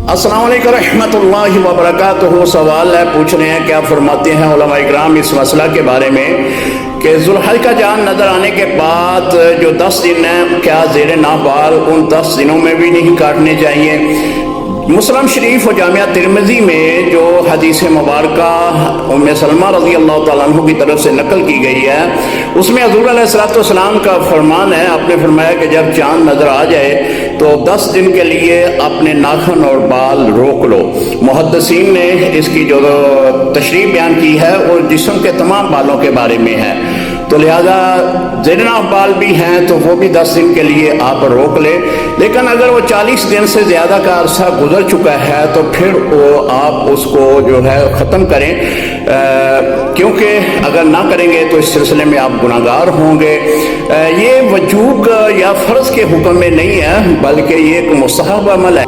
अस्सलाम वालेकुम रहमतुल्लाहि व बरकातुहू। सवाल है, पूछ रहे हैं क्या फरमाते हैं उलमा इकराम इस मसला के बारे में कि जुल्हज का चाँद नज़र आने के बाद जो 10 दिन हैं क्या ज़ेर नाबाल उन 10 दिनों में भी नहीं काटने चाहिए। मुस्लिम शरीफ और जामिया तिरमिज़ी में जो हदीस मुबारका उम्मे सलमा रज़ी अल्लाह तआला अन्हा की तरफ से नकल की गई है उसमें हुज़ूर अलैहिस्सलाम का फरमान है, आपने फरमाया कि जब चाँद नज़र आ जाए तो 10 दिन के लिए अपने नाखून और बाल रोक लो। मुहद्दिसीन ने इसकी जो तशरीह बयान की है और जिस्म के तमाम बालों के बारे में है, तो लिहाजा ज़ेर बाल भी हैं तो वो भी 10 दिन के लिए आप रोक लें। लेकिन अगर वो 40 दिन से ज़्यादा का अरसा गुजर चुका है तो फिर वो आप उसको जो है ख़त्म करें, क्योंकि अगर ना करेंगे तो इस सिलसिले में आप गुनाहगार होंगे। ये वजूब या फ़र्ज़ के हुक्म में नहीं है बल्कि ये एक मुस्तहब अमल है।